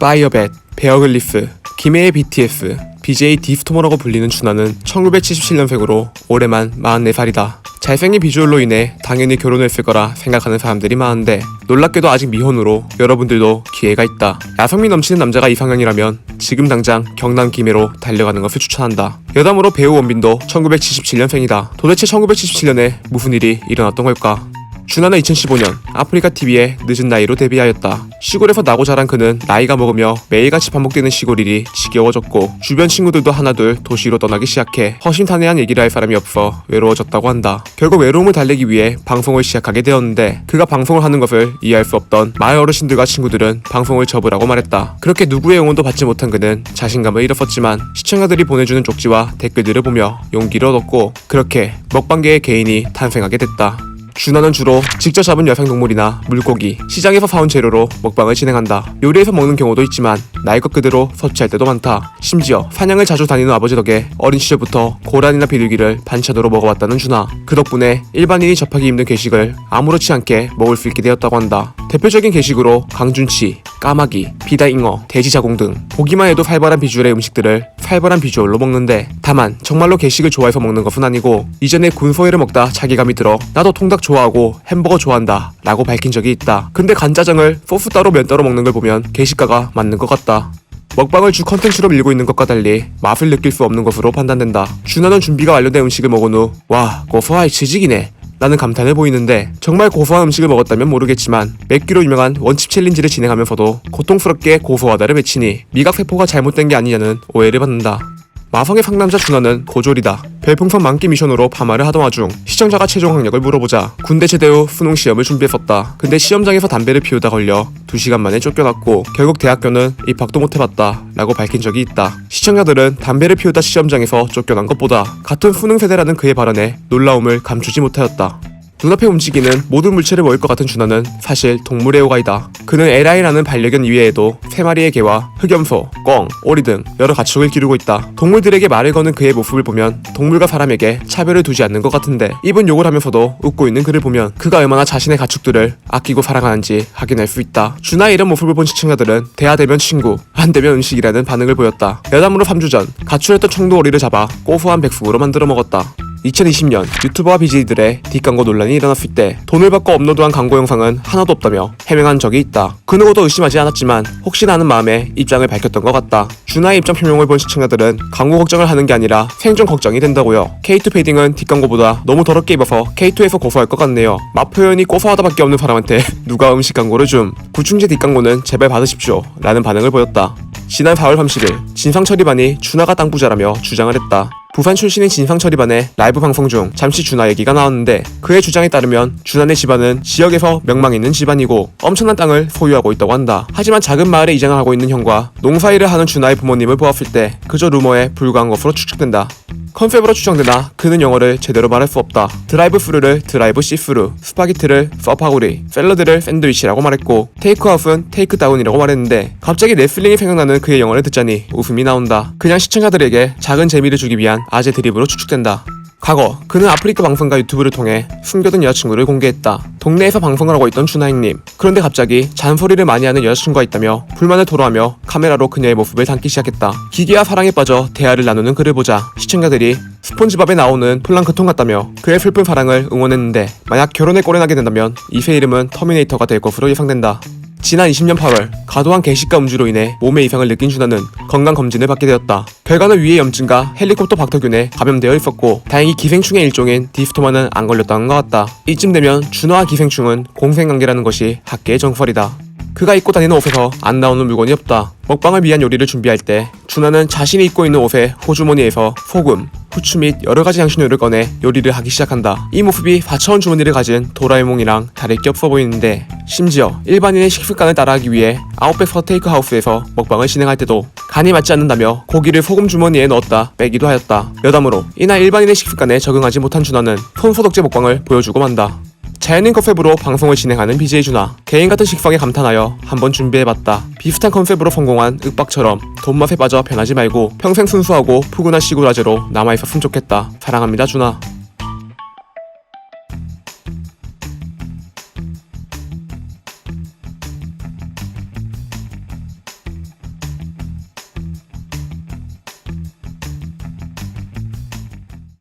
파이어벳, 베어글리프, 김해의 BTS, BJ 디스토머라고 불리는 준하는 1977년생으로 올해만 44살이다. 잘생긴 비주얼로 인해 당연히 결혼했을 거라 생각하는 사람들이 많은데 놀랍게도 아직 미혼으로 여러분들도 기회가 있다. 야성미 넘치는 남자가 이상형이라면 지금 당장 경남 김해로 달려가는 것을 추천한다. 여담으로 배우 원빈도 1977년생이다. 도대체 1977년에 무슨 일이 일어났던 걸까? 준하는 2015년 아프리카TV에 늦은 나이로 데뷔하였다. 시골에서 나고 자란 그는 나이가 먹으며 매일같이 반복되는 시골 일이 지겨워졌고 주변 친구들도 하나둘 도시로 떠나기 시작해 허심탄회한 얘기를 할 사람이 없어 외로워졌다고 한다. 결국 외로움을 달래기 위해 방송을 시작하게 되었는데 그가 방송을 하는 것을 이해할 수 없던 마을 어르신들과 친구들은 방송을 접으라고 말했다. 그렇게 누구의 응원도 받지 못한 그는 자신감을 잃었었지만 시청자들이 보내주는 쪽지와 댓글들을 보며 용기를 얻었고 그렇게 먹방계의 개인이 탄생하게 됐다. 준하는 주로 직접 잡은 야생동물이나 물고기, 시장에서 사온 재료로 먹방을 진행한다. 요리해서 먹는 경우도 있지만 나의 것 그대로 섭취할 때도 많다. 심지어 사냥을 자주 다니는 아버지 덕에 어린 시절부터 고란이나 비둘기를 반찬으로 먹어왔다는 준하. 그 덕분에 일반인이 접하기 힘든 게식을 아무렇지 않게 먹을 수 있게 되었다고 한다. 대표적인 게식으로 강준치, 까마귀, 비다잉어, 돼지자공 등 보기만 해도 살벌한 비주얼의 음식들을 살벌한 비주얼로 먹는데 다만 정말로 게식을 좋아해서 먹는 것은 아니고 이전에 군소회를 먹다 자괴감이 들어 나도 통닭 좋아하고 햄버거 좋아한다 라고 밝힌 적이 있다. 근데 간짜장을 소스 따로 면 따로 먹는 걸 보면 게식가가 맞는 것 같다. 먹방을 주 컨텐츠로 밀고 있는 것과 달리 맛을 느낄 수 없는 것으로 판단된다. 준하는 준비가 완료된 음식을 먹은 후 와 고소하이 지직이네 라는 감탄을 보이는데 정말 고소한 음식을 먹었다면 모르겠지만 맵기로 유명한 원칩 챌린지를 진행하면서도 고통스럽게 고소하다를 외치니 미각세포가 잘못된 게 아니냐는 오해를 받는다. 마성의 상남자 준하는 고졸이다. 별풍선 만기 미션으로 파마를 하던 와중 시청자가 최종 학력을 물어보자 군대 제대 후 수능 시험을 준비했었다. 근데 시험장에서 담배를 피우다 걸려 2시간 만에 쫓겨났고 결국 대학교는 입학도 못해봤다 라고 밝힌 적이 있다. 시청자들은 담배를 피우다 시험장에서 쫓겨난 것보다 같은 수능 세대라는 그의 발언에 놀라움을 감추지 못하였다. 눈앞에 움직이는 모든 물체를 먹을 것 같은 준하는 사실 동물 애호가이다. 그는 LI라는 반려견 이외에도 3마리의 개와 흑염소, 꿩, 오리 등 여러 가축을 기르고 있다. 동물들에게 말을 거는 그의 모습을 보면 동물과 사람에게 차별을 두지 않는 것 같은데 입은 욕을 하면서도 웃고 있는 그를 보면 그가 얼마나 자신의 가축들을 아끼고 사랑하는지 확인할 수 있다. 준하의 이런 모습을 본 시청자들은 대화 되면 친구, 안 되면 음식이라는 반응을 보였다. 여담으로 3주 전 가출했던 청도 오리를 잡아 고소한 백숙으로 만들어 먹었다. 2020년 유튜버와 BJ들의 뒷광고 논란이 일어났을 때 돈을 받고 업로드한 광고 영상은 하나도 없다며 해명한 적이 있다. 그 누구도 의심하지 않았지만 혹시나 하는 마음에 입장을 밝혔던 것 같다. 준하의 입장 표명을 본 시청자들은 광고 걱정을 하는 게 아니라 생존 걱정이 된다고요. K2 패딩은 뒷광고보다 너무 더럽게 입어서 K2에서 고소할 것 같네요. 맛 표현이 고소하다밖에 없는 사람한테 누가 음식 광고를 줌. 구충제 뒷광고는 제발 받으십시오 라는 반응을 보였다. 지난 4월 30일 진상처리반이 준하가 땅부자라며 주장을 했다. 부산 출신인 진상처리반의 라이브 방송 중 잠시 준하 얘기가 나왔는데 그의 주장에 따르면 준하네 집안은 지역에서 명망 있는 집안이고 엄청난 땅을 소유하고 있다고 한다. 하지만 작은 마을에 이장을 하고 있는 형과 농사일을 하는 준하의 부모님을 보았을 때 그저 루머에 불과한 것으로 추측된다. 컨셉으로 추정되나 그는 영어를 제대로 말할 수 없다. 드라이브 스루를 드라이브 시스루, 스파게티를 서파구리, 샐러드를 샌드위치라고 말했고 테이크아웃은 테이크다운이라고 말했는데 갑자기 레슬링이 생각나는 그의 영어를 듣자니 웃음이 나온다. 그냥 시청자들에게 작은 재미를 주기 위한 아재 드립으로 추측된다. 과거 그는 아프리카 방송과 유튜브를 통해 숨겨둔 여자친구를 공개했다. 동네에서 방송을 하고 있던 준하잉님. 그런데 갑자기 잔소리를 많이 하는 여자친구가 있다며 불만을 토로하며 카메라로 그녀의 모습을 담기 시작했다. 기계와 사랑에 빠져 대화를 나누는 그를 보자 시청자들이 스폰지밥에 나오는 플랑크톤 같다며 그의 슬픈 사랑을 응원했는데 만약 결혼에 꼴에나게 된다면 이세 이름은 터미네이터가 될 것으로 예상된다. 지난 20년 8월 과도한 게식과 음주로 인해 몸의 이상을 느낀 준하는 건강검진을 받게 되었다. 결과는 위의 염증과 헬리콥터 박터균에 감염되어 있었고 다행히 기생충의 일종인 디스토마는 안 걸렸다는 것 같다. 이쯤 되면 준하와 기생충은 공생관계라는 것이 학계의 정설이다. 그가 입고 다니는 옷에서 안 나오는 물건이 없다. 먹방을 위한 요리를 준비할 때 준하는 자신이 입고 있는 옷의 호주머니에서 소금, 후추 및 여러가지 향신료를 꺼내 요리를 하기 시작한다. 이 모습이 4차원 주머니를 가진 도라에몽이랑 다를 게 없어 보이는데 심지어 일반인의 식습관을 따라하기 위해 아웃백 스테이크 하우스에서 먹방을 진행할 때도 간이 맞지 않는다며 고기를 소금 주머니에 넣었다 빼기도 하였다. 여담으로 이날 일반인의 식습관에 적응하지 못한 준하는 손소독제 먹방을 보여주고 만다. 자연인 컨셉으로 방송을 진행하는 BJ 준하. 개인 같은 식성에 감탄하여 한번 준비해봤다. 비슷한 컨셉으로 성공한 윽박처럼 돈맛에 빠져 변하지 말고 평생 순수하고 푸근한 시구라제로 남아있었으면 좋겠다. 사랑합니다 준하.